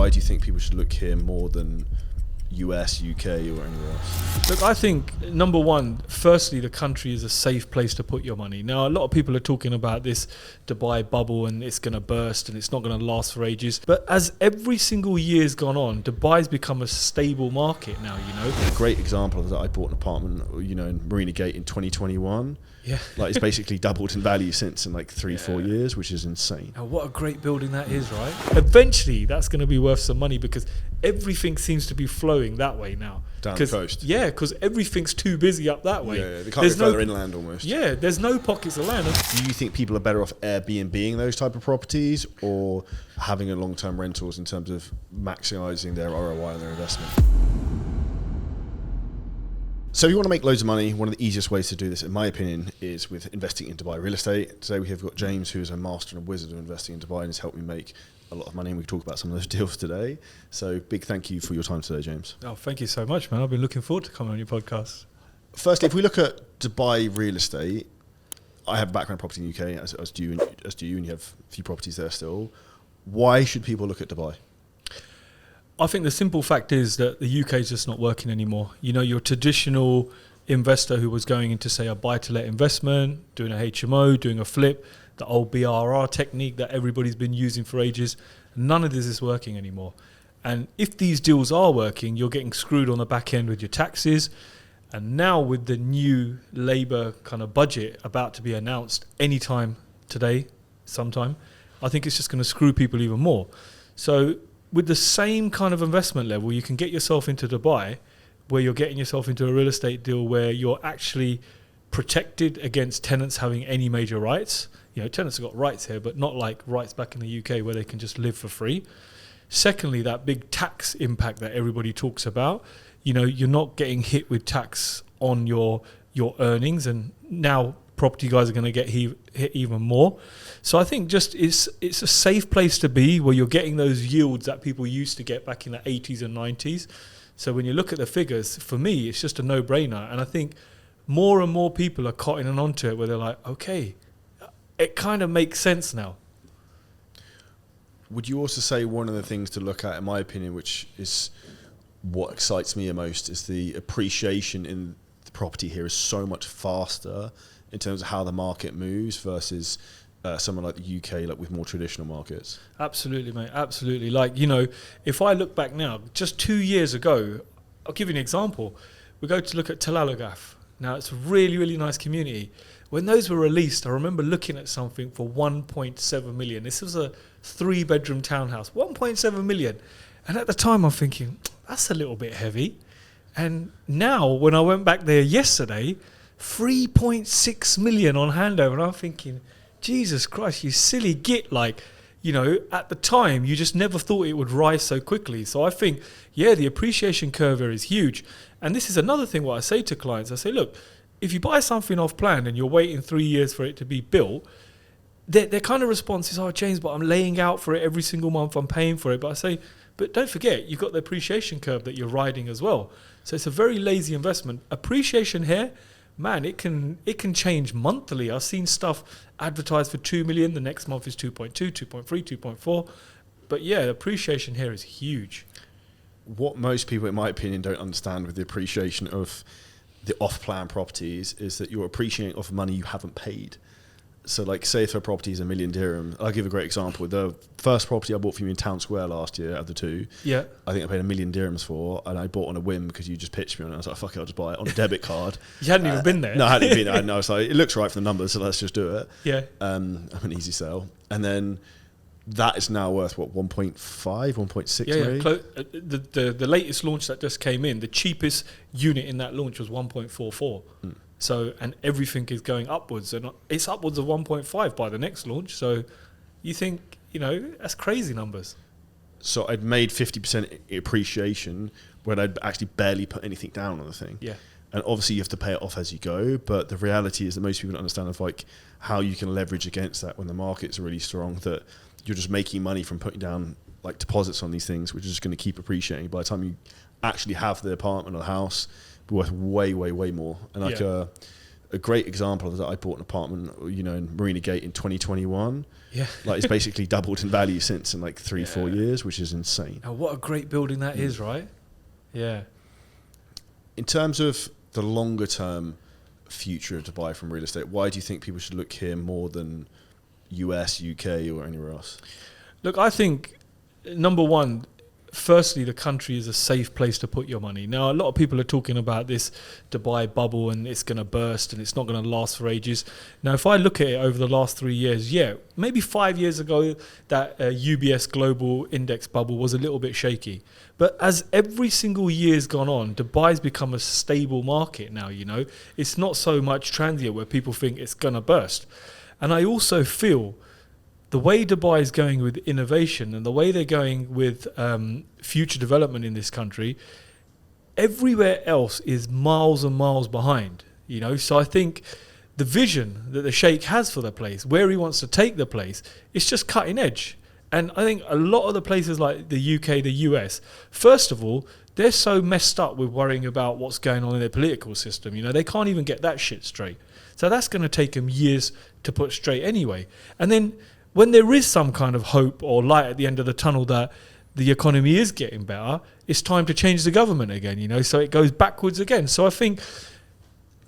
why do you think people should look here more than US, UK, or anywhere else? Look, I think, number one, firstly, the country is a safe place to put your money. Now, a lot of people are talking about this Dubai bubble and it's going to burst and it's not going to last for ages. But as every single year's gone on, Dubai's become a stable market now, you know. A great example of that, I bought an apartment, you know, in Marina Gate in 2021. Yeah. Like, it's basically doubled in value since in like 3-4 years, which is insane. Now, what a great building that is, right? Eventually, that's going to be worth some money because everything seems to be flowing that way now. Down the coast. Yeah, because everything's too busy up that way. Yeah, they can't go further inland almost. Yeah, there's no pockets of land. Do you think people are better off Airbnb-ing those type of properties or having a long-term rentals in terms of maximising their ROI on their investment? So if you want to make loads of money, one of the easiest ways to do this, in my opinion, is with investing in Dubai real estate. Today we have got James, who is a master and a wizard of investing in Dubai and has helped me make a lot of money, and we can talk about some of those deals today. So big thank you for your time today, James. Oh, thank you so much, man. I've been looking forward to coming on your podcast. Firstly, if we look at Dubai real estate, I have a background in property in the UK, as do you, and you have a few properties there still. Why should people look at Dubai? I think the simple fact is that the UK is just not working anymore. You know, your traditional investor who was going into, say, a buy-to-let investment, doing a HMO, doing a flip, the old BRR technique that everybody's been using for ages, none of this is working anymore. And if these deals are working, you're getting screwed on the back end with your taxes. And now with the new Labour kind of budget about to be announced anytime today, sometime, I think it's just going to screw people even more. So with the same kind of investment level, you can get yourself into Dubai, where you're getting yourself into a real estate deal where you're actually protected against tenants having any major rights. You know, tenants have got rights here, but not like rights back in the UK where they can just live for free. Secondly, that big tax impact that everybody talks about. You know, you're not getting hit with tax on your earnings, and now property guys are going to get hit even more. So I think just it's a safe place to be where you're getting those yields that people used to get back in the 80s and 90s. So when you look at the figures, for me, it's just a no-brainer. And I think more and more people are cottoning onto it where they're like, okay, it kind of makes sense now. Would you also say one of the things to look at, in my opinion, which is what excites me the most, is the appreciation in the property here is so much faster in terms of how the market moves versus somewhere like the UK, like with more traditional markets? Absolutely, mate. Absolutely. Like, you know, if I look back now, just 2 years ago, I'll give you an example. We go to look at Tel Alagaf. Now, it's a really, really nice community. When those were released, I remember looking at something for 1.7 million. This was a 3-bedroom townhouse, 1.7 million. And at the time, I'm thinking, that's a little bit heavy. And now, when I went back there yesterday, 3.6 million on handover. And I'm thinking, Jesus Christ, you silly git. Like, you know, at the time, you just never thought it would rise so quickly. So I think, yeah, the appreciation curve here is huge. And this is another thing what I say to clients. I say, look, if you buy something off plan and you're waiting 3 years for it to be built, their kind of response is, oh, James, but I'm laying out for it every single month. I'm paying for it. But I say, but don't forget, you've got the appreciation curve that you're riding as well. So it's a very lazy investment. Appreciation here, man, it can change monthly. I've seen stuff advertised for 2 million. The next month is 2.2, 2.3, 2.4. But yeah, appreciation here is huge. What most people, in my opinion, don't understand with the appreciation of the off-plan properties is that you're appreciating off money you haven't paid. So like, say if a property is 1 million dirham, I'll give a great example. The first property I bought from you in Town Square last year, out of the two, yeah, I think I paid 1 million dirhams for, and I bought on a whim because you just pitched me on it. I was like, fuck it, I'll just buy it on a debit card. You hadn't even been there. No, I hadn't been there. And I was like, it looks right for the numbers, so let's just do it. Yeah. I'm an easy sell. And then that is now worth, what, 1.5, 1.6 yeah, maybe? The latest launch that just came in, the cheapest unit in that launch was 1.44. So, and everything is going upwards, and it's upwards of 1.5 by the next launch. So you think, you know, that's crazy numbers. So I'd made 50% appreciation when I'd actually barely put anything down on the thing. Yeah. And obviously you have to pay it off as you go, but the reality is that most people don't understand of like how you can leverage against that when the market's really strong, that you're just making money from putting down like deposits on these things, which is just going to keep appreciating. By the time you actually have the apartment or the house, be worth way, way, way more. And like a great example of that, I bought an apartment, in Marina Gate in 2021. Yeah. Like it's basically doubled in value since in like 3-4 years, which is insane. Oh, what a great building that is, right? Yeah. In terms of the longer term future of Dubai from real estate, why do you think people should look here more than US, UK or anywhere else? Look, I think, number one, firstly, the country is a safe place to put your money. Now, a lot of people are talking about this Dubai bubble and it's going to burst and it's not going to last for ages. Now, if I look at it over the last 3 years, maybe 5 years ago, that UBS global index bubble was a little bit shaky. But as every single year's gone on, Dubai's become a stable market now, It's not so much transient where people think it's going to burst. And I also feel the way Dubai is going with innovation and the way they're going with future development in this country, everywhere else is miles and miles behind, So I think the vision that the Sheikh has for the place, where he wants to take the place, it's just cutting edge. And I think a lot of the places like the UK, the US, first of all, they're so messed up with worrying about what's going on in their political system. They can't even get that shit straight. So that's going to take them years to put straight anyway. And then when there is some kind of hope or light at the end of the tunnel that the economy is getting better, it's time to change the government again, so it goes backwards again. So I think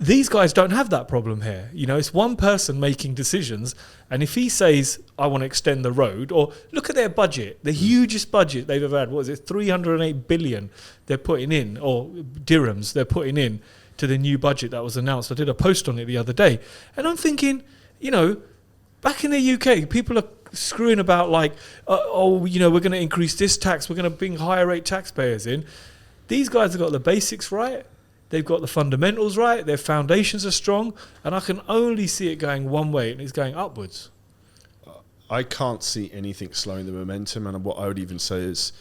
these guys don't have that problem here. It's one person making decisions, and if he says, I want to extend the road, or look at their budget, the hugest budget they've ever had, what is it, 308 billion they're putting in, or dirhams they're putting in to the new budget that was announced. I did a post on it the other day, and I'm thinking, back in the UK, people are screwing about like, we're going to increase this tax, we're going to bring higher rate taxpayers in. These guys have got the basics right, they've got the fundamentals right, their foundations are strong, and I can only see it going one way, and it's going upwards. I can't see anything slowing the momentum, and what I would even say is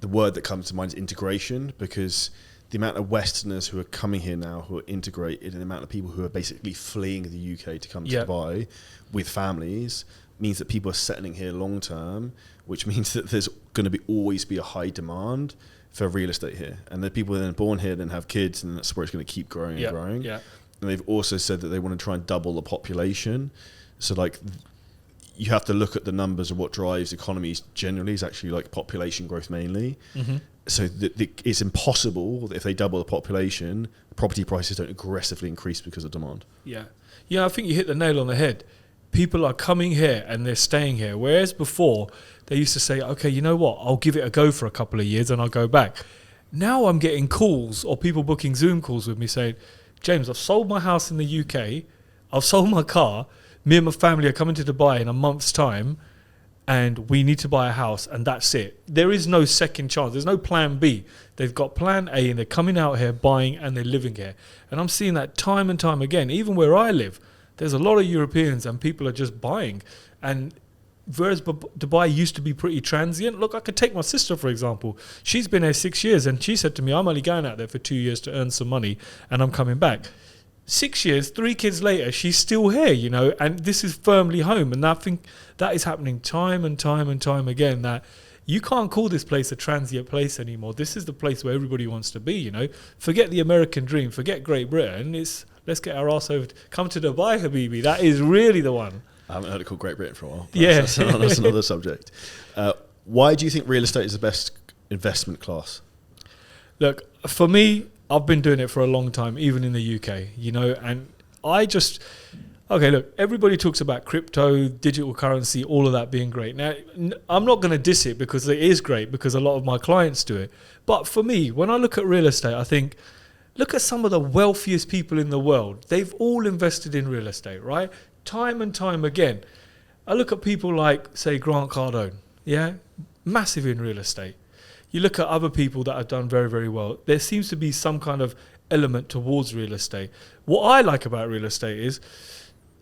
the word that comes to mind is integration, because the amount of Westerners who are coming here now who are integrated and the amount of people who are basically fleeing the UK to come to Dubai with families means that people are settling here long term, which means that there's going to always be a high demand for real estate here. And the people that are born here then have kids, and that's where it's going to keep growing and growing. Yeah. And they've also said that they want to try and double the population. So like you have to look at the numbers of what drives economies generally is actually like population growth mainly. Mm-hmm. So it's impossible that if they double the population, property prices don't aggressively increase because of demand. Yeah. I think you hit the nail on the head. People are coming here and they're staying here. Whereas before, they used to say, okay, you know what? I'll give it a go for a couple of years and I'll go back. Now I'm getting calls or people booking Zoom calls with me saying, James, I've sold my house in the UK. I've sold my car. Me and my family are coming to Dubai in a month's time. And we need to buy a house, and that's it. There is no second chance. There's no plan B. They've got plan A, and they're coming out here, buying, and they're living here. And I'm seeing that time and time again. Even where I live, there's a lot of Europeans, and people are just buying. And whereas Dubai used to be pretty transient, look, I could take my sister, for example. She's been here 6 years, and she said to me, I'm only going out there for 2 years to earn some money, and I'm coming back. 6 years, 3 kids later, she's still here, and this is firmly home. And I think that is happening time and time and time again, that you can't call this place a transient place anymore. This is the place where everybody wants to be, Forget the American dream, forget Great Britain. Let's get our arse over, come to Dubai, Habibi. That is really the one. I haven't heard it called Great Britain for a while. That's another subject. Why do you think real estate is the best investment class? Look, for me, I've been doing it for a long time, even in the UK, and look, everybody talks about crypto, digital currency, all of that being great. Now, I'm not going to diss it because it is great, because a lot of my clients do it. But for me, when I look at real estate, I think, look at some of the wealthiest people in the world. They've all invested in real estate, right? Time and time again. I look at people like, say, Grant Cardone, massive in real estate. You look at other people that have done very, very well. There seems to be some kind of element towards real estate. What I like about real estate is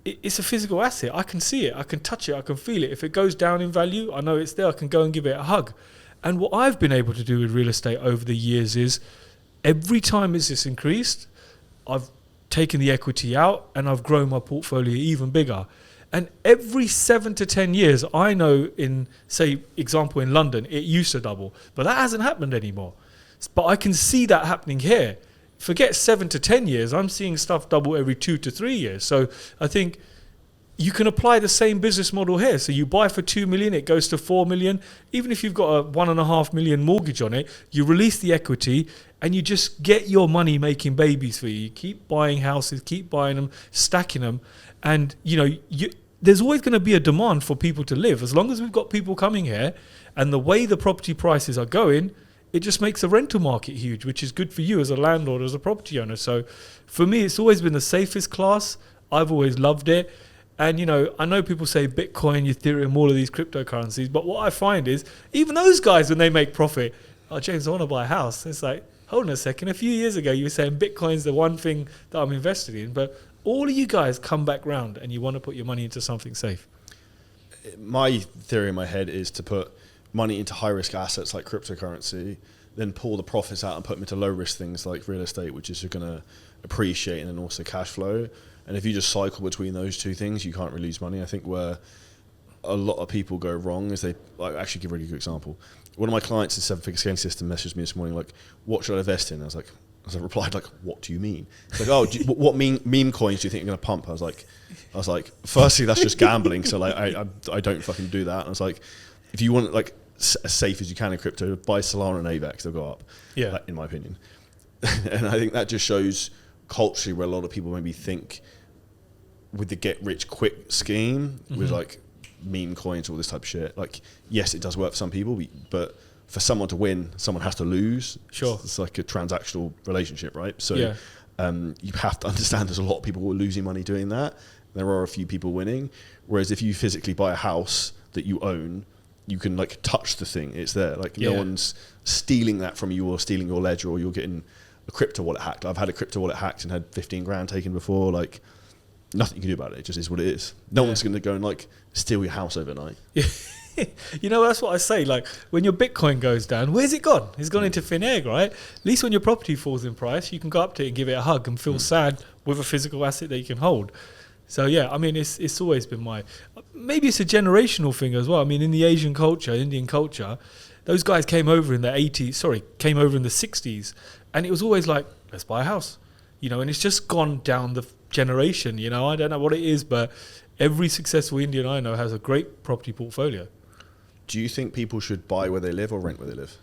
it's a physical asset. I can see it. I can touch it. I can feel it. If it goes down in value, I know it's there. I can go and give it a hug. And what I've been able to do with real estate over the years is every time it's just increased, I've taken the equity out and I've grown my portfolio even bigger. And every 7 to 10 years, I know in, say, example in London, it used to double. But that hasn't happened anymore. But I can see that happening here. forget 7 to 10 years. I'm seeing stuff double every 2 to 3 years. So I think you can apply the same business model here. So you buy for 2 million, it goes to 4 million. Even if you've got a 1.5 million mortgage on it, you release the equity and you just get your money making babies for you. You keep buying houses, keep buying them, stacking them. And, there's always going to be a demand for people to live. As long as we've got people coming here and the way the property prices are going, it just makes the rental market huge, which is good for you as a landlord, as a property owner. So for me, it's always been the safest class. I've always loved it. And, I know people say Bitcoin, Ethereum, all of these cryptocurrencies. But what I find is even those guys, when they make profit, James, I want to buy a house. It's like, hold on a second. A few years ago, you were saying Bitcoin's the one thing that I'm invested in. But all of you guys come back round and you want to put your money into something safe. My theory in my head is to put money into high-risk assets like cryptocurrency, then pull the profits out and put them into low-risk things like real estate, which is going to appreciate and then also cash flow. And if you just cycle between those two things, you can't really lose money. I think where a lot of people go wrong is actually give a really good example. One of my clients in Seven Figure Scaling System messaged me this morning, like, what should I invest in? I replied, like, what do you mean? It's like, what meme coins do you think you're going to pump? I was like, firstly, that's just gambling. So like, I don't fucking do that. And I was like, if you want like as safe as you can in crypto, buy Solana and AVAX, they'll go up. Yeah, in my opinion. And I think that just shows culturally where a lot of people maybe think with the get rich quick scheme with like meme coins, all this type of shit. Like, yes, it does work for some people, but for someone to win, someone has to lose. Sure. It's like a transactional relationship, right? So you have to understand there's a lot of people who are losing money doing that. There are a few people winning. Whereas if you physically buy a house that you own, you can like touch the thing. It's there. Like no one's stealing that from you or stealing your ledger or you're getting a crypto wallet hacked. I've had a crypto wallet hacked and had 15 grand taken before. Like nothing you can do about it. It just is what it is. No one's going to go and like steal your house overnight. That's what I say. Like when your Bitcoin goes down, where's it gone? It's gone into thin air, right? At least when your property falls in price, you can go up to it and give it a hug and feel sad with a physical asset that you can hold. So yeah, I mean, it's always been maybe it's a generational thing as well. I mean, in the Asian culture, Indian culture, those guys came over in the 60s, and it was always like, let's buy a house, and it's just gone down the generation. I don't know what it is, but every successful Indian I know has a great property portfolio. Do you think people should buy where they live or rent where they live?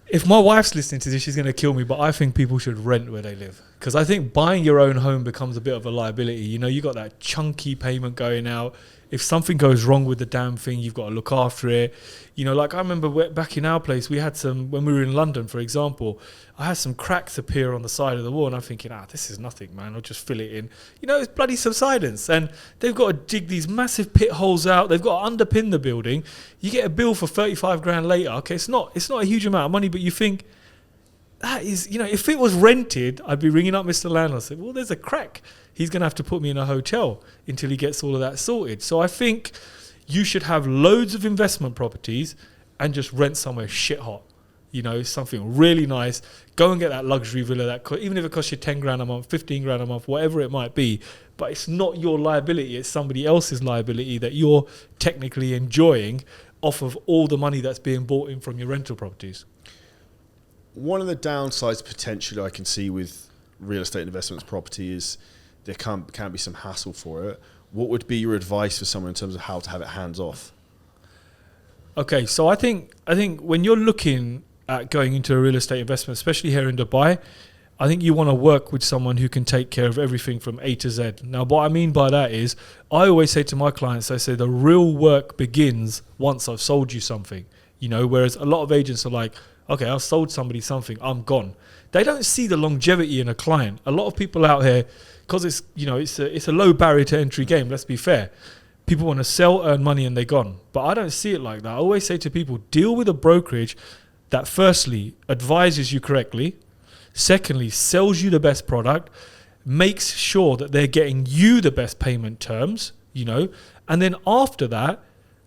If my wife's listening to this, she's going to kill me, but I think people should rent where they live. Because I think buying your own home becomes a bit of a liability. You got that chunky payment going out. If something goes wrong with the damn thing, you've got to look after it. Like I remember back in our place, we had when we were in London, for example, I had some cracks appear on the side of the wall and I'm thinking, this is nothing, man. I'll just fill it in. It's bloody subsidence. And they've got to dig these massive pit holes out. They've got to underpin the building. You get a bill for 35 grand later. Okay, it's not a huge amount of money, but you think, that is, if it was rented, I'd be ringing up Mr. Landlord and say, well, there's a crack. He's going to have to put me in a hotel until he gets all of that sorted. So I think you should have loads of investment properties and just rent somewhere shit hot. Something really nice. Go and get that luxury villa even if it costs you 10 grand a month, 15 grand a month, whatever it might be. But it's not your liability. It's somebody else's liability that you're technically enjoying off of all the money that's being bought in from your rental properties. One of the downsides potentially I can see with real estate investments property is there can be some hassle for it. What would be your advice for someone in terms of how to have it hands off? Okay, so I think when you're looking at going into a real estate investment, especially here in Dubai, I think you want to work with someone who can take care of everything from A to Z. Now, what I mean by that is, I always say to my clients, I say the real work begins once I've sold you something. Whereas a lot of agents are like, okay, I've sold somebody something, I'm gone. They don't see the longevity in a client. A lot of people out here, because it's a low barrier to entry game, let's be fair. People want to sell, earn money, and they're gone. But I don't see it like that. I always say to people, deal with a brokerage that firstly advises you correctly, secondly sells you the best product, makes sure that they're getting you the best payment terms, and then after that,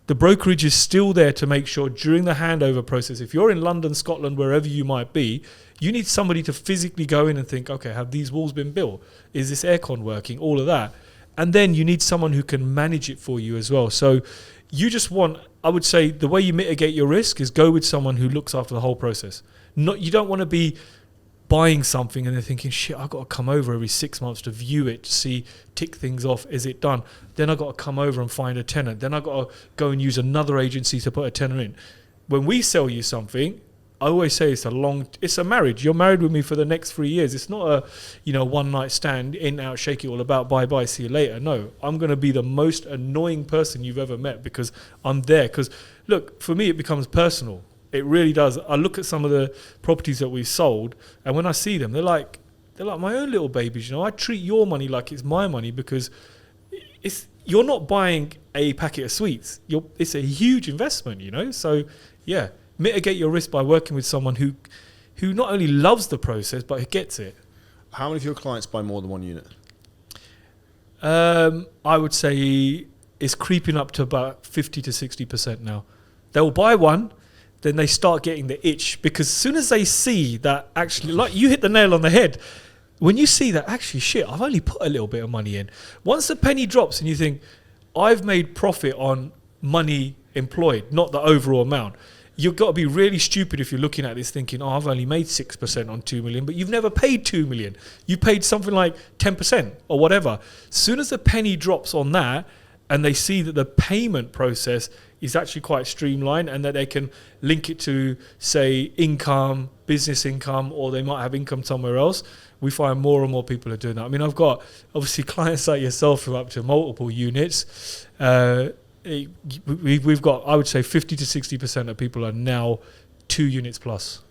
the brokerage is still there to make sure during the handover process, if you're in London, Scotland, wherever you might be, you need somebody to physically go in and think, okay, have these walls been built? Is this aircon working? All of that. And then you need someone who can manage it for you as well. So you just want, I would say, the way you mitigate your risk is go with someone who looks after the whole process. You don't want to be buying something and they're thinking, shit, I've got to come over every 6 months to view it, to see, tick things off, is it done? Then I've got to come over and find a tenant. Then I've got to go and use another agency to put a tenant in. When we sell you something, I always say it's a marriage. You're married with me for the next 3 years. It's not a, one night stand, in, out, shake it all about, bye bye, see you later. No, I'm going to be the most annoying person you've ever met because I'm there. Because look, for me, it becomes personal. It really does. I look at some of the properties that we've sold, and when I see them, they're like my own little babies. I treat your money like it's my money because you're not buying a packet of sweets. It's a huge investment. So yeah. Mitigate your risk by working with someone who not only loves the process but who gets it. How many of your clients buy more than one unit? I would say it's creeping up to about 50 to 60% now. They'll buy one, then they start getting the itch because as soon as they see that actually, like you hit the nail on the head, when you see that actually, shit, I've only put a little bit of money in. Once the penny drops and you think, I've made profit on money employed, not the overall amount. You've got to be really stupid if you're looking at this thinking, I've only made 6% on 2 million, but you've never paid 2 million. You paid something like 10% or whatever. As soon as the penny drops on that and they see that the payment process is actually quite streamlined and that they can link it to, say, income, business income, or they might have income somewhere else, we find more and more people are doing that. I mean, I've got obviously clients like yourself who are up to multiple units. We've got, I would say, 50 to 60% of people are now 2 units plus.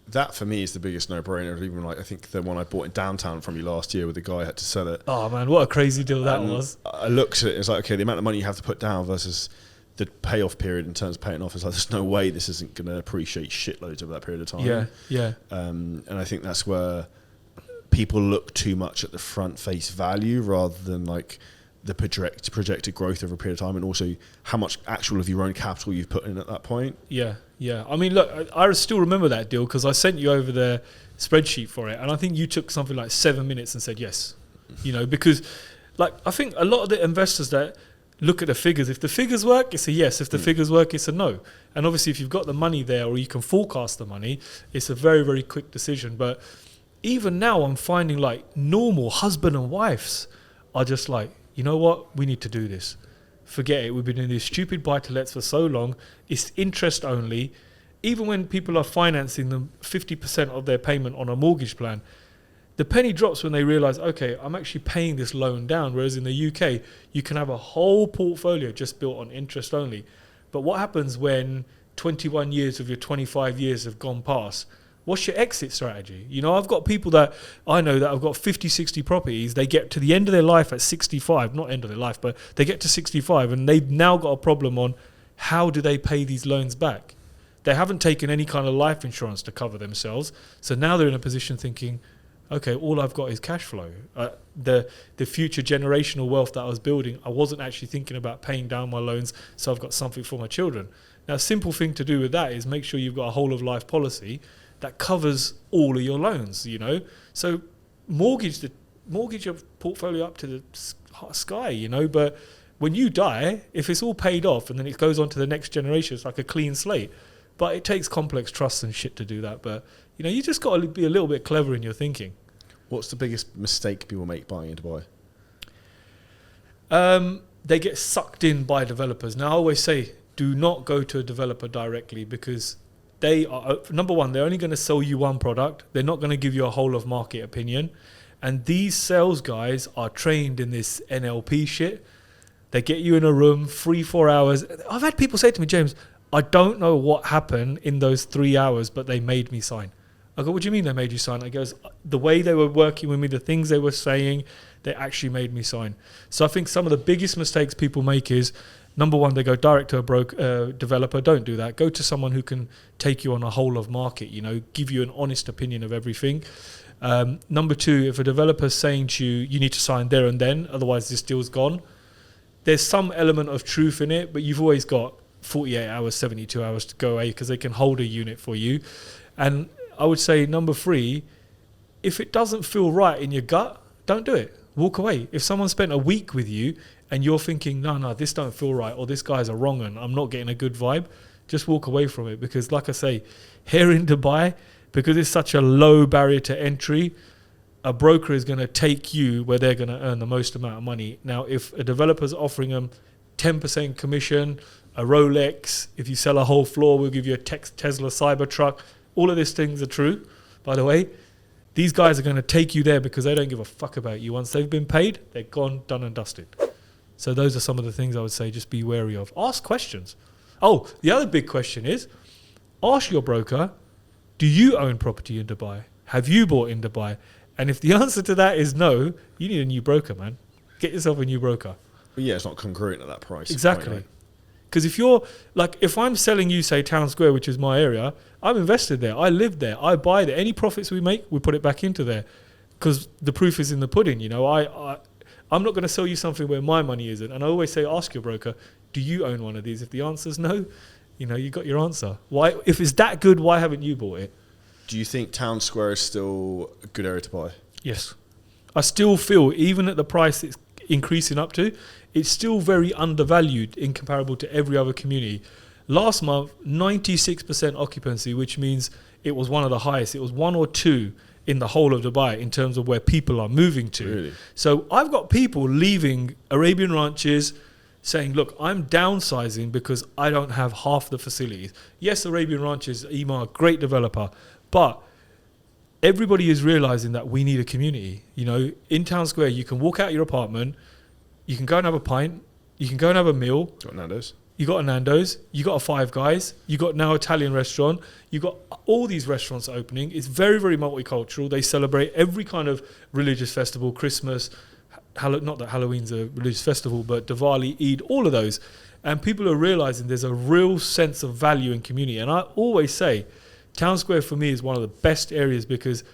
That for me is the biggest no-brainer. Even I think the one I bought in downtown from you last year, where the guy had to sell it. Oh man, what a crazy deal that was! I looked at it, it's like, okay, the amount of money you have to put down versus the payoff period in terms of paying off is like, there's no way this isn't going to appreciate shitloads over that period of time. Yeah. And I think that's where people look too much at the front face value rather than like the projected growth over a period of time, and also how much actual of your own capital you've put in at that point. Yeah. I mean, look, I still remember that deal because I sent you over the spreadsheet for it, and I think you took something like 7 minutes and said yes. Because like I think a lot of the investors that look at the figures, if the figures work, it's a yes. If the figures work, it's a no. And obviously, if you've got the money there or you can forecast the money, it's a very, very quick decision. But even now, I'm finding like normal husband and wives are just like, you know what? We need to do this. Forget it. We've been in these stupid buy-to-lets for so long. It's interest only. Even when people are financing them 50% of their payment on a mortgage plan, the penny drops when they realise, okay, I'm actually paying this loan down. Whereas in the UK, you can have a whole portfolio just built on interest only. But what happens when 21 years of your 25 years have gone past? What's your exit strategy? I've got people that I know that have got 50, 60 properties. They get to the end of their life at 65, not end of their life, but they get to 65 and they've now got a problem on how do they pay these loans back? They haven't taken any kind of life insurance to cover themselves. So now they're in a position thinking, okay, all I've got is cash flow. The future generational wealth that I was building, I wasn't actually thinking about paying down my loans, so I've got something for my children. Now, a simple thing to do with that is make sure you've got a whole of life policy that covers all of your loans, So mortgage your portfolio up to the sky, But when you die, if it's all paid off and then it goes on to the next generation, it's like a clean slate. But it takes complex trusts and shit to do that. But, you just got to be a little bit clever in your thinking. What's the biggest mistake people make buying into Dubai? They get sucked in by developers. Now, I always say, do not go to a developer directly because they are, number one, they're only going to sell you one product. They're not going to give you a whole of market opinion. And these sales guys are trained in this NLP shit. They get you in a room, 3-4 hours. I've had people say to me, James, I don't know what happened in those 3 hours, but they made me sign. I go, what do you mean they made you sign? I goes, the way they were working with me, the things they were saying, they actually made me sign. So I think some of the biggest mistakes people make is, number one, they go direct to a developer. Don't do that. Go to someone who can take you on a whole of market, give you an honest opinion of everything. Number two, if a developer's saying to you, you need to sign there and then, otherwise this deal's gone. There's some element of truth in it, but you've always got 48 hours, 72 hours to go away because they can hold a unit for you. And I would say number three, if it doesn't feel right in your gut, don't do it. Walk away. If someone spent a week with you and you're thinking, no, this don't feel right, or this guy's a wrong and I'm not getting a good vibe, just walk away from it. Because like I say, here in Dubai, because it's such a low barrier to entry, a broker is going to take you where they're going to earn the most amount of money. Now, if a developer's offering them 10% commission, a Rolex, if you sell a whole floor, we'll give you a Tesla Cybertruck. All of these things are true, by the way. These guys are going to take you there because they don't give a fuck about you. Once they've been paid, they're gone, done and dusted. So those are some of the things I would say just be wary of. Ask questions. Oh, the other big question is, ask your broker, do you own property in Dubai? Have you bought in Dubai? And if the answer to that is no, you need a new broker, man. Get yourself a new broker. But yeah, it's not congruent at that price. Exactly. Because if you're, like, if I'm selling you, say, Town Square, which is my area, I'm invested there. I live there. I buy there. Any profits we make, we put it back into there. Because the proof is in the pudding, you know. I'm not going to sell you something where my money isn't. And I always say, ask your broker, do you own one of these? If the answer's no, you know, you got your answer. Why? If it's that good, why haven't you bought it? Do you think Town Square is still a good area to buy? Yes. I still feel, even at the price it's increasing up to, it's still very undervalued in comparable to every other community. Last month, 96% occupancy, which means it was one of the highest. It was 1 or 2 in the whole of Dubai in terms of where people are moving to. Really? So I've got people leaving Arabian ranches saying, look, I'm downsizing because I don't have half the facilities. Yes, Arabian ranches, Ema, great developer, but everybody is realizing that we need a community. You know, in Town Square, you can walk out your apartment, you can go and have a pint, you can go and have a meal. Got Nando's. You got a Nando's, you got a Five Guys, you got now Italian restaurant, you got all these restaurants opening. It's very, very multicultural. They celebrate every kind of religious festival, Christmas, not that Halloween's a religious festival, but Diwali, Eid, all of those. And people are realizing there's a real sense of value in community. And I always say, Town Square for me is one of the best areas because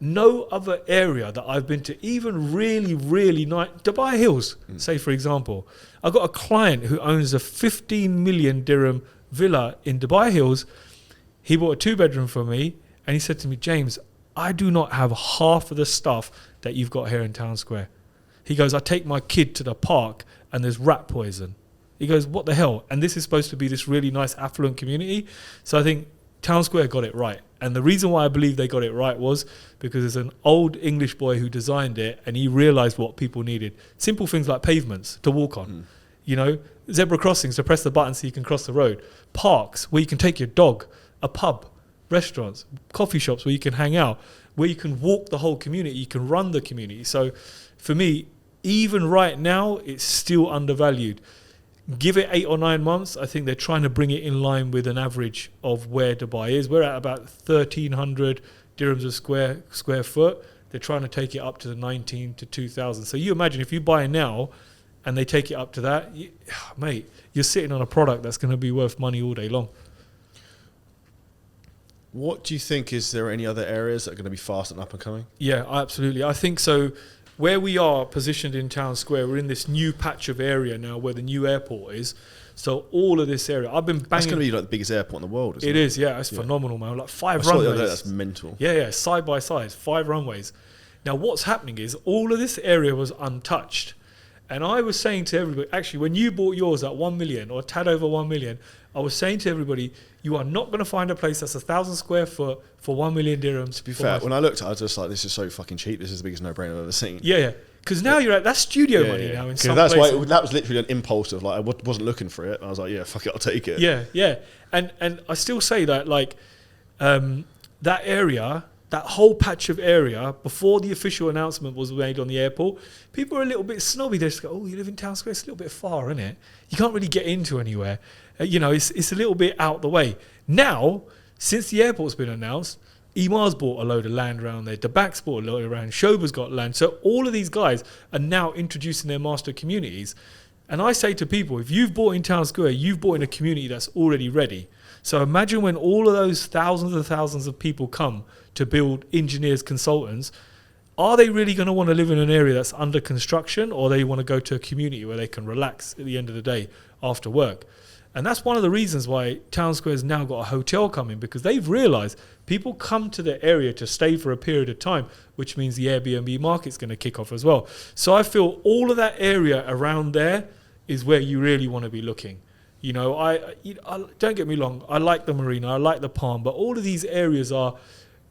no other area that I've been to, even really, really nice, Dubai Hills, say for example, I've got a client who owns a 15 million dirham villa in Dubai Hills. He bought a 2-bedroom for me and he said to me, James, I do not have half of the stuff that you've got here in Town Square. He goes, I take my kid to the park and there's rat poison. He goes, what the hell? And this is supposed to be this really nice affluent community. So I think Town Square got it right. And the reason why I believe they got it right was because there's an old English boy who designed it and he realized what people needed. Simple things like pavements to walk on, you know, zebra crossings to press the button so you can cross the road, parks where you can take your dog, a pub, restaurants, coffee shops where you can hang out, where you can walk the whole community, you can run the community. So for me, even right now, it's still undervalued. Give it 8 or 9 months. I think they're trying to bring it in line with an average of where Dubai is. We're at about 1,300 dirhams a square foot. They're trying to take it up to the 19 to 2,000. So you imagine if you buy now and they take it up to that, mate, you're sitting on a product that's going to be worth money all day long. What do you think? Is there any other areas that are going to be fast and up and coming? Yeah, absolutely. I think so. Where we are positioned in Town Square, we're in this new patch of area now where the new airport is. So all of this area, I've been banging. That's going to be like the biggest airport in the world, isn't it? It is, yeah. It's phenomenal, man. Like 5 runways. That's mental. Yeah, side by side, 5 runways. Now what's happening is all of this area was untouched. And I was saying to everybody, actually, when you bought yours at 1 million or a tad over 1 million, I was saying to everybody, you are not going to find a place that's 1,000 square foot for 1 million dirhams. To be fair, when I looked at it, I was just like, this is so fucking cheap. This is the biggest no-brainer I've ever seen. Yeah. Because now you're at that's studio money now in some that's places. why that was literally an impulse of like, I wasn't looking for it. And I was like, yeah, fuck it, I'll take it. Yeah. And I still say that like that area, that whole patch of area, before the official announcement was made on the airport, people are a little bit snobby. They just go, oh, you live in Town Square? It's a little bit far, isn't it? You can't really get into anywhere. It's a little bit out the way. Now, since the airport's been announced, Emar's bought a load of land around there. Dabak's bought a load around. Shoba's got land. So all of these guys are now introducing their master communities. And I say to people, if you've bought in Town Square, you've bought in a community that's already ready. So imagine when all of those thousands and thousands of people come to build engineers, consultants, are they really going to want to live in an area that's under construction, or they want to go to a community where they can relax at the end of the day after work? And that's one of the reasons why Town Square's now got a hotel coming, because they've realised people come to the area to stay for a period of time, which means the Airbnb market's going to kick off as well. So I feel all of that area around there is where you really want to be looking. I don't get me wrong. I like the Marina. I like the Palm. But all of these areas are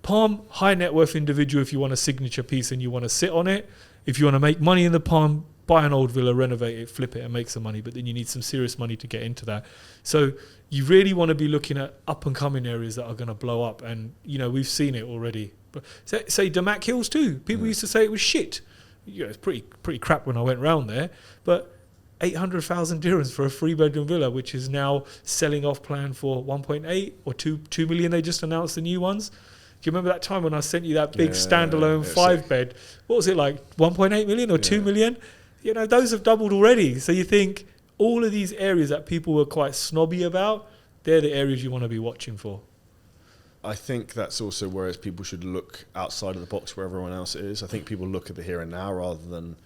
Palm, high net worth individual if you want a signature piece and you want to sit on it. If you want to make money in the Palm, buy an old villa, renovate it, flip it and make some money. But then you need some serious money to get into that. So you really want to be looking at up and coming areas that are going to blow up. And, we've seen it already. But say Damac Hills too. People used to say it was shit. It's pretty crap when I went round there. But 800,000 dirhams for a 3-bedroom villa, which is now selling off plan for 1.8 or 2 million. They just announced the new ones. Do you remember that time when I sent you that big standalone 5-bed? What was it like, 1.8 million or 2 million? Those have doubled already. So you think all of these areas that people were quite snobby about, they're the areas you want to be watching for. I think that's also whereas people should look outside of the box where everyone else is. I think people look at the here and now rather than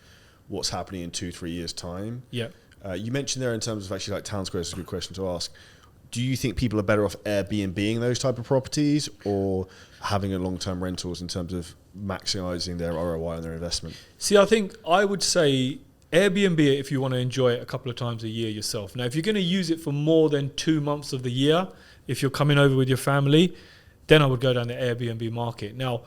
what's happening in 2-3 years' time. Yeah. You mentioned there in terms of actually like town squares is a good question to ask. Do you think people are better off Airbnb-ing those type of properties or having a long-term rentals in terms of maximising their ROI on their investment? See, I think I would say Airbnb it if you want to enjoy it a couple of times a year yourself. Now, if you're going to use it for more than 2 months of the year, if you're coming over with your family, then I would go down the Airbnb market. Now,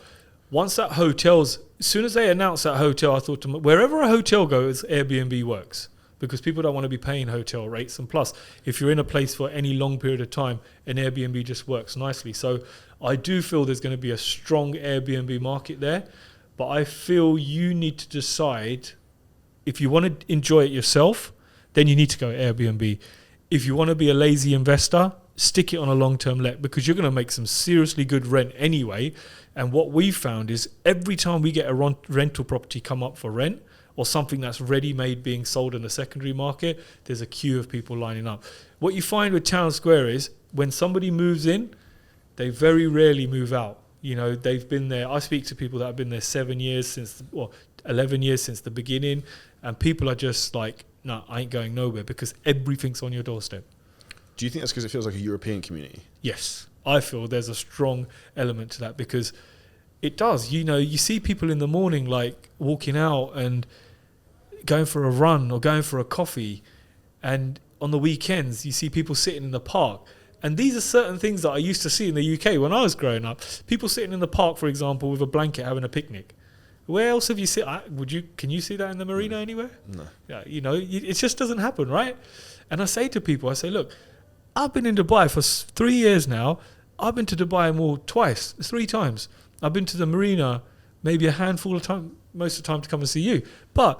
once that as soon as they announced that hotel, I thought wherever a hotel goes, Airbnb works because people don't want to be paying hotel rates. And plus, if you're in a place for any long period of time, an Airbnb just works nicely. So I do feel there's going to be a strong Airbnb market there, but I feel you need to decide if you want to enjoy it yourself, then you need to go Airbnb. If you want to be a lazy investor, stick it on a long-term let because you're going to make some seriously good rent anyway. And what we found is every time we get a rental property come up for rent or something that's ready-made being sold in the secondary market, there's a queue of people lining up. What you find with Town Square is when somebody moves in, they very rarely move out. They've been there. I speak to people that have been there 11 years since the beginning. And people are just like, no, I ain't going nowhere because everything's on your doorstep. Do you think that's because it feels like a European community? Yes, I feel there's a strong element to that because it does. You see people in the morning like walking out and going for a run or going for a coffee. And on the weekends, you see people sitting in the park. And these are certain things that I used to see in the UK when I was growing up. People sitting in the park, for example, with a blanket having a picnic. Where else have you seen? Can you see that in the marina anywhere? No. Yeah, it just doesn't happen, right? And I say to people, look, I've been in Dubai for 3 years now. I've been to Dubai Mall 3 times. I've been to the marina maybe a handful of times, most of the time to come and see you. But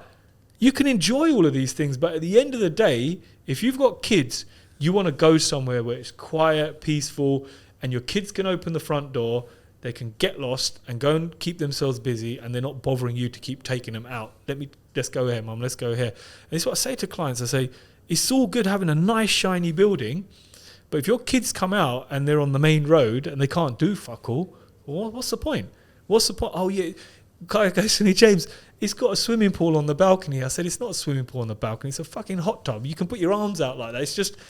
you can enjoy all of these things. But at the end of the day, if you've got kids, you want to go somewhere where it's quiet, peaceful, and your kids can open the front door. They can get lost and go and keep themselves busy and they're not bothering you to keep taking them out. Let's go here, Mum, let's go here. And it's what I say to clients. I say, it's all good having a nice, shiny building, but if your kids come out and they're on the main road and they can't do fuck all, well, what's the point? Oh, yeah, guy goes to me, James, it's got a swimming pool on the balcony. I said, it's not a swimming pool on the balcony. It's a fucking hot tub. You can put your arms out like that.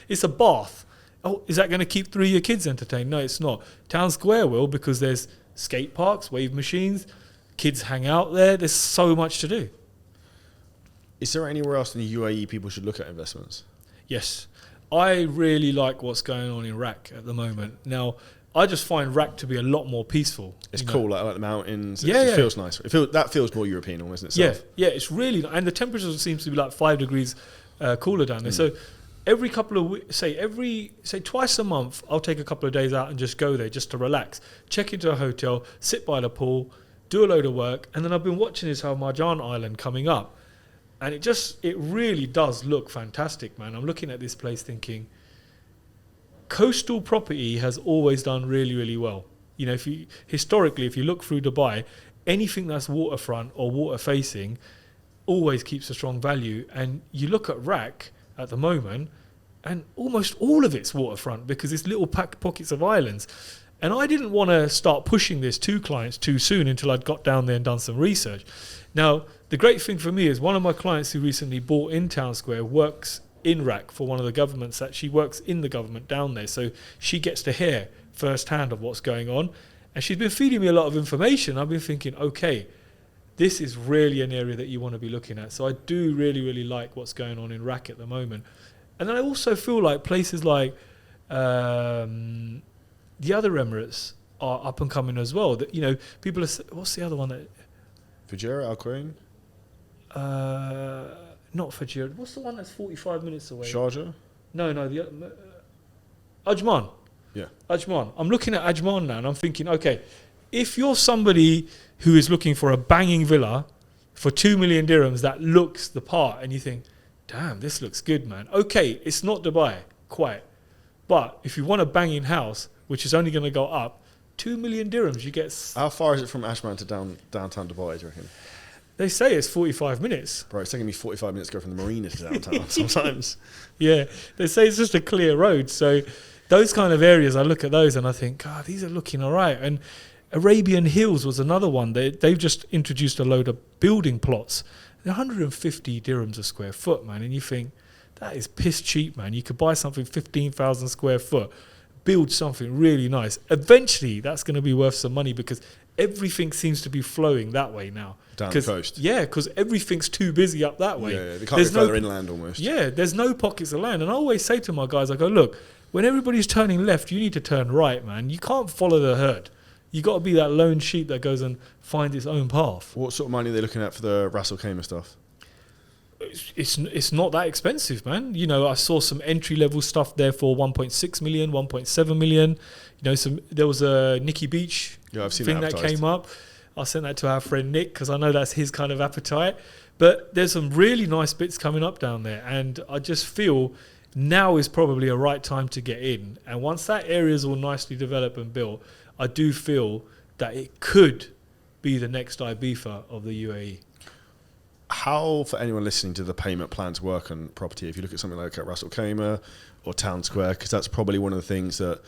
It's a bath. Oh, is that going to keep 3 of your kids entertained? No, it's not. Town Square will because there's skate parks, wave machines, kids hang out there. There's so much to do. Is there anywhere else in the UAE people should look at investments? Yes. I really like what's going on in RAK at the moment. Now, I just find RAK to be a lot more peaceful. It's cool, like the mountains. Yeah, it feels nice. That feels more European almost in itself. Yeah, it's really, and the temperature seems to be like 5 degrees cooler down there. So every couple of weeks, say twice a month, I'll take a couple of days out and just go there just to relax, check into a hotel, sit by the pool, do a load of work, and then I've been watching this Marjan Island coming up, and it really does look fantastic, man. I'm looking at this place thinking, coastal property has always done really, really well. If you look through Dubai, anything that's waterfront or water facing always keeps a strong value, and you look at RAK at the moment, and almost all of it's waterfront because it's little pockets of islands. And I didn't want to start pushing this to clients too soon until I'd got down there and done some research. Now, the great thing for me is one of my clients who recently bought in Town Square works in RAK for one of the governments that she works in the government down there. So she gets to hear firsthand of what's going on. And she's been feeding me a lot of information. I've been thinking, okay, this is really an area that you want to be looking at. So I do really, really like what's going on in RAK at the moment. And then I also feel like places like the other Emirates are up and coming as well. That, you know, people are. What's the other one that? Fujairah, Al Quoin, Not Fujairah. What's the one that's 45 minutes away? Sharjah. No, Ajman. Yeah. Ajman. I'm looking at Ajman now and I'm thinking, okay, if you're somebody who is looking for a banging villa for 2 million dirhams that looks the part and you think, damn, this looks good, man. Okay, it's not Dubai, quite. But if you want a banging house, which is only going to go up, 2 million dirhams, you get... How far is it from Ajman to downtown Dubai, do you reckon? They say it's 45 minutes. Bro, it's taking me 45 minutes to go from the marina to downtown sometimes. Yeah, they say it's just a clear road. So those kind of areas, I look at those and I think, God, these are looking all right. And Arabian Hills was another one. They've just introduced a load of building plots. They're 150 dirhams a square foot, man. And you think, that is piss cheap, man. You could buy something 15,000 square foot, build something really nice. Eventually, that's going to be worth some money because everything seems to be flowing that way now. Down the coast. Yeah, because everything's too busy up that way. Yeah, they can't go further inland almost. Yeah, there's no pockets of land. And I always say to my guys, I go, look, when everybody's turning left, you need to turn right, man. You can't follow the herd. You got to be that lone sheep that goes and finds its own path. What sort of money are they looking at for the Ras Al Khaimah stuff? It's not that expensive, man. You know, I saw some entry level stuff there for 1.6 million, 1.7 million. You know, there was a Nikki Beach thing that came up. I sent that to our friend Nick because I know that's his kind of appetite. But there's some really nice bits coming up down there, and I just feel now is probably a right time to get in. And once that area is all nicely developed and built, I do feel that it could be the next Ibiza of the UAE. How, for anyone listening, do the payment plans work on property? If you look at something like at Ras Al Khaimah or Town Square, because that's probably one of the things that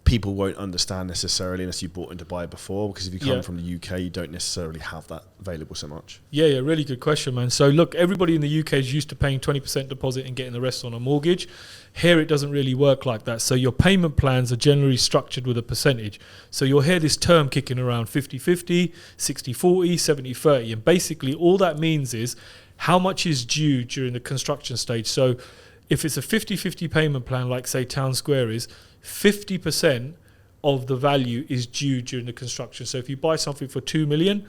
people won't understand necessarily unless you bought in Dubai before, because if you come from the UK, you don't necessarily have that available so much. Yeah, really good question, man. So look, everybody in the UK is used to paying 20% deposit and getting the rest on a mortgage. Here it doesn't really work like that. So your payment plans are generally structured with a percentage. So you'll hear this term kicking around 50-50, 60-40, 70-30. And basically all that means is how much is due during the construction stage. So if it's a 50-50 payment plan, like say Town Square is, 50% of the value is due during the construction. So if you buy something for 2 million,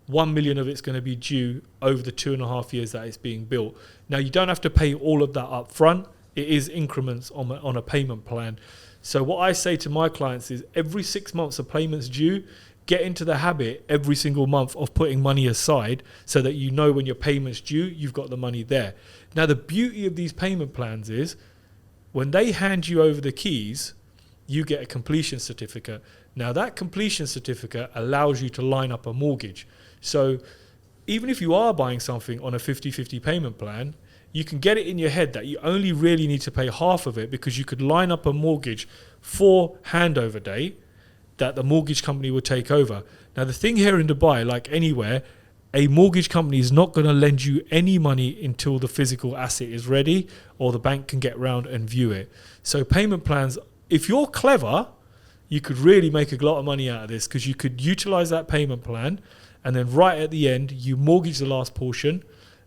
1 million of it's going to be due over the 2.5 years that it's being built. Now, you don't have to pay all of that up front. It is increments on a payment plan. So what I say to my clients is every 6 months a payment's due, get into the habit every single month of putting money aside so that you know when your payment's due, you've got the money there. Now, the beauty of these payment plans is when they hand you over the keys, you get a completion certificate. Now, that completion certificate allows you to line up a mortgage. So even if you are buying something on a 50-50 payment plan, you can get it in your head that you only really need to pay half of it because you could line up a mortgage for handover day that the mortgage company would take over. Now, the thing here in Dubai, like anywhere, a mortgage company is not going to lend you any money until the physical asset is ready or the bank can get round and view it. So payment plans, if you're clever, you could really make a lot of money out of this because you could utilize that payment plan and then right at the end, you mortgage the last portion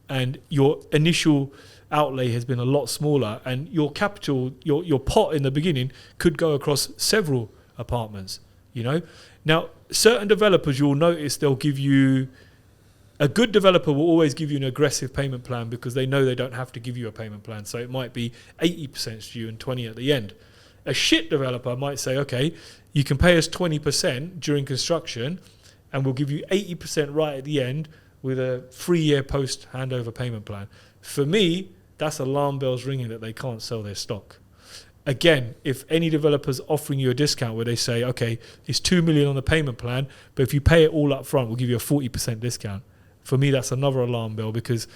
and your initial outlay has been a lot smaller and your capital, your pot in the beginning could go across several apartments, you know. Now, certain developers, you'll notice they'll give you, a good developer will always give you an aggressive payment plan because they know they don't have to give you a payment plan. So it might be 80% due and 20 at the end. A shit developer might say, okay, you can pay us 20% during construction and we'll give you 80% right at the end with a 3-year post handover payment plan. For me, that's alarm bells ringing that they can't sell their stock. Again, if any developer's offering you a discount where they say, okay, it's 2 million on the payment plan, but if you pay it all up front, we'll give you a 40% discount. For me, that's another alarm bell because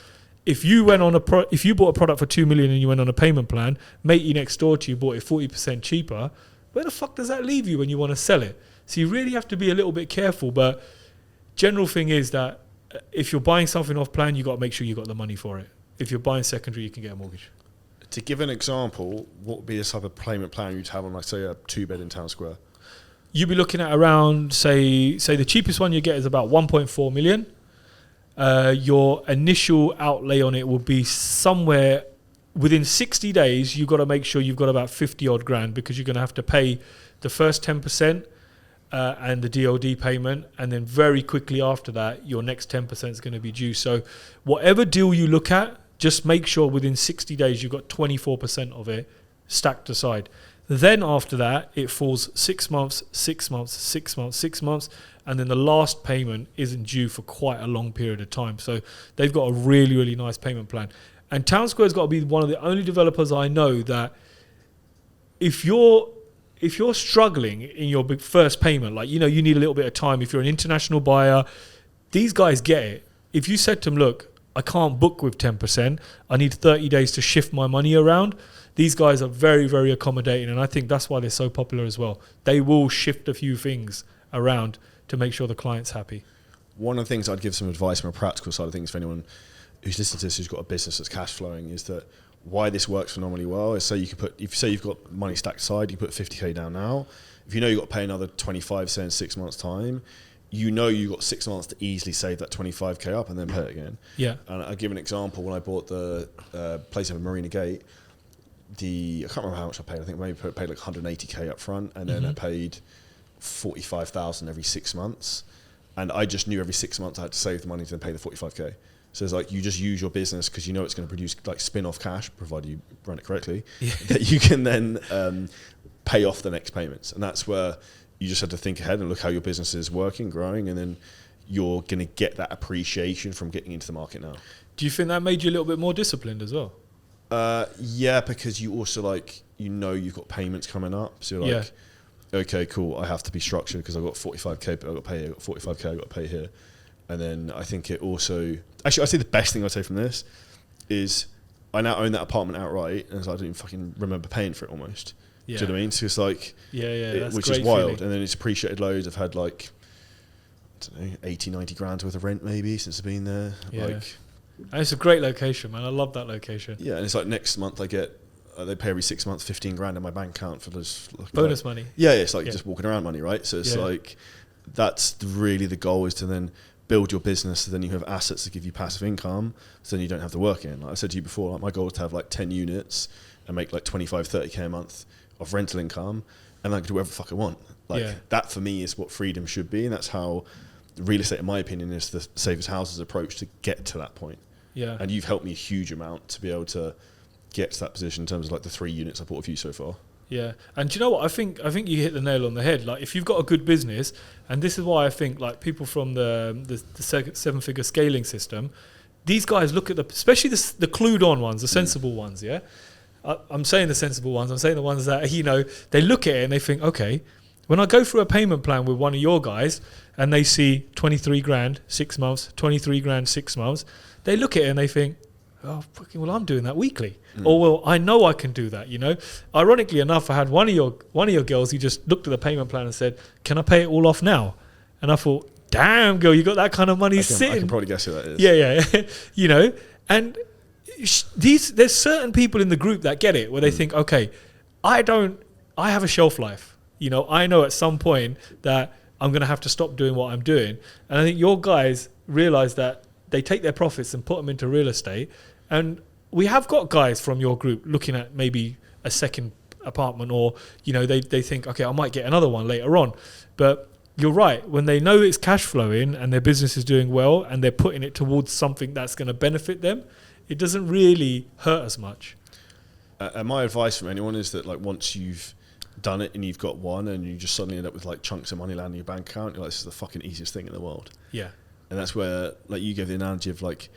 if you went on if you bought a product for 2 million and you went on a payment plan, matey next door to you bought it 40% cheaper, where the fuck does that leave you when you want to sell it? So you really have to be a little bit careful. But general thing is that if you're buying something off plan, you got to make sure you got the money for it. If you're buying secondary, you can get a mortgage. To give an example, what would be the type of payment plan you'd have on, like, say, a 2-bed in Town Square? You'd be looking at around, say the cheapest one you get is about 1.4 million. Your initial outlay on it will be somewhere within 60 days, you've got to make sure you've got about 50 odd grand, because you're going to have to pay the first 10% and the DOD payment. And then very quickly after that, your next 10% is going to be due. So whatever deal you look at, just make sure within 60 days, you've got 24% of it stacked aside. Then after that, it falls 6 months, 6 months, 6 months, 6 months. And then the last payment isn't due for quite a long period of time. So they've got a really, really nice payment plan. And Town Square's got to be one of the only developers I know that if you're struggling in your big first payment, like, you know, you need a little bit of time. If you're an international buyer, these guys get it. If you said to them, look, I can't book with 10%, I need 30 days to shift my money around, these guys are very, very accommodating. And I think that's why they're so popular as well. They will shift a few things around to make sure the client's happy. One of the things I'd give some advice from a practical side of things for anyone who's listening to this, who's got a business that's cash flowing, is that why this works phenomenally well is, say you could put, if say you've got money stacked aside, you put 50k down now. If you know you've got to pay another 25, say in 6 months' time, you know you've got 6 months to easily save that 25k up and then pay it again. Yeah. And I'll give an example. When I bought the place over Marina Gate, I can't remember how much I paid. I think maybe I paid like 180k up front, and then I paid 45,000 every 6 months. And I just knew every 6 months I had to save the money to then pay the 45k. So it's like, you just use your business because you know it's going to produce like spin-off cash, provided you run it correctly, that you can then pay off the next payments. And that's where you just have to think ahead and look how your business is working, growing, and then you're going to get that appreciation from getting into the market now. Do you think that made you a little bit more disciplined as well? Yeah, because you also, like, you know you've got payments coming up. So you're like, okay, cool, I have to be structured because I've got 45k, but I've got to pay here, I've got 45k, I've got to pay here. And then I think it also... Actually, I'd say the best thing I'd say from this is I now own that apartment outright, and so I don't even fucking remember paying for it almost. Yeah. Do you know what I mean? So it's like... that's which great is wild. feeling. And then it's appreciated loads. I've had like, I don't know, 80, 90 grand worth of rent maybe since I've been there. Yeah. Like, and it's a great location, man. I love that location. Yeah, and it's like next month I get... they pay every 6 months 15 grand in my bank account for this... Like, bonus money. Yeah, it's like just walking around money, right? So it's like... That's really the goal, is to then build your business so then you have assets that give you passive income, so then you don't have to work in. Like I said to you before, like my goal is to have like 10 units and make like 25, 30k a month of rental income, and I can do whatever the fuck I want. Like that for me is what freedom should be, and that's how real estate, in my opinion, is the safest houses approach to get to that point. Yeah. And you've helped me a huge amount to be able to get to that position in terms of like the 3 units I bought with you so far. Yeah, and do you know what? I think you hit the nail on the head. Like, if you've got a good business, and this is why I think like people from the 7-figure scaling system, these guys look at especially the clued on ones, the sensible ones. Yeah, I'm saying the sensible ones. I'm saying the ones that, you know, they look at it and they think, okay, when I go through a payment plan with one of your guys and they see 23 grand 6 months, 23 grand 6 months, they look at it and they think, oh, fucking well, I'm doing that weekly. Or, well, I know I can do that, you know. Ironically enough, I had one of your girls who just looked at the payment plan and said, can I pay it all off now? And I thought, damn, girl, you got that kind of money sitting. I can probably guess who that is. Yeah. You know, and there's certain people in the group that get it, where they think, okay, I have a shelf life. You know, I know at some point that I'm going to have to stop doing what I'm doing. And I think your guys realize that they take their profits and put them into real estate. And we have got guys from your group looking at maybe a second apartment, or, you know, they think, okay, I might get another one later on. But you're right. When they know it's cash flowing and their business is doing well and they're putting it towards something that's going to benefit them, it doesn't really hurt as much. And my advice from anyone is that, like, once you've done it and you've got one and you just suddenly end up with like chunks of money landing in your bank account, you're like, this is the fucking easiest thing in the world. Yeah. And that's where, like, you gave the analogy of like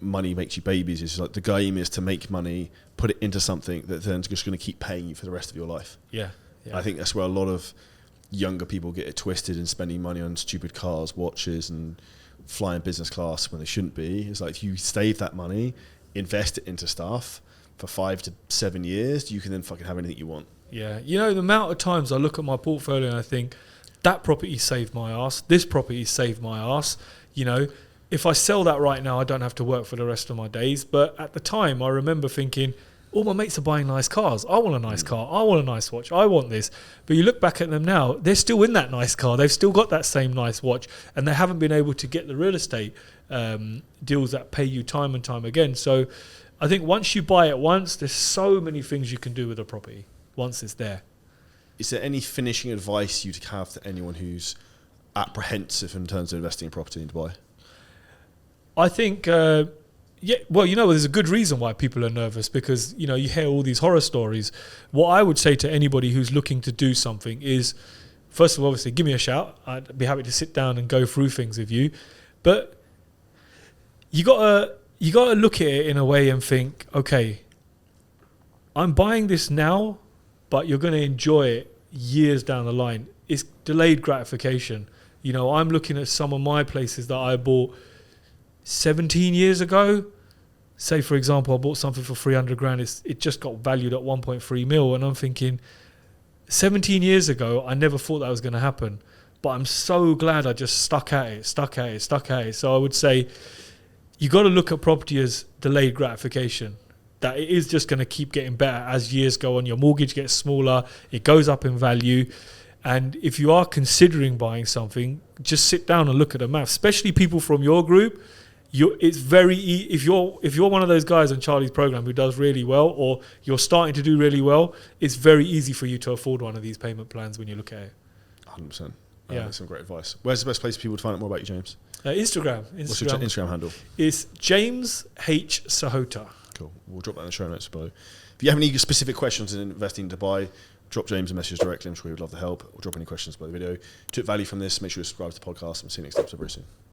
money makes you babies. It's like the game is to make money, put it into something that then is just going to keep paying you for the rest of your life. Yeah. I think that's where a lot of younger people get it twisted in spending money on stupid cars, watches, and flying business class when they shouldn't be. It's like, if you save that money, invest it into stuff for 5 to 7 years, you can then fucking have anything you want. Yeah. You know, the amount of times I look at my portfolio and I think, that property saved my ass, this property saved my ass. You know, if I sell that right now, I don't have to work for the rest of my days. But at the time, I remember thinking, all my mates are buying nice cars. I want a nice car. I want a nice watch. I want this. But you look back at them now, they're still in that nice car. They've still got that same nice watch. And they haven't been able to get the real estate deals that pay you time and time again. So I think once you buy it once, there's so many things you can do with a property once it's there. Is there any finishing advice you'd have to anyone who's apprehensive in terms of investing in property in Dubai? I think, there's a good reason why people are nervous, because, you hear all these horror stories. What I would say to anybody who's looking to do something is, first of all, obviously, give me a shout. I'd be happy to sit down and go through things with you. But you gotta look at it in a way and think, okay, I'm buying this now, but you're going to enjoy it years down the line. It's delayed gratification. I'm looking at some of my places that I bought 17 years ago. Say, for example, I bought something for 300 grand. It just got valued at 1.3 mil. And I'm thinking, 17 years ago, I never thought that was going to happen. But I'm so glad I just stuck at it. So I would say, you got to look at property as delayed gratification. That it is just going to keep getting better as years go on. Your mortgage gets smaller, it goes up in value. And if you are considering buying something, just sit down and look at the math. Especially people from your group, it's very if you're one of those guys on Charlie's program who does really well, or you're starting to do really well, it's very easy for you to afford one of these payment plans when you look at it. 100%. Yeah, that's some great advice. Where's the best place for people to find out more about you, James? Instagram. What's your Instagram handle? It's James H Sahota. Cool. We'll drop that in the show notes below. If you have any specific questions in investing in Dubai, drop James a message directly. I'm sure he would love to help. Or drop any questions below the video. If you took value from this, make sure you subscribe to the podcast. And see you next episode very soon.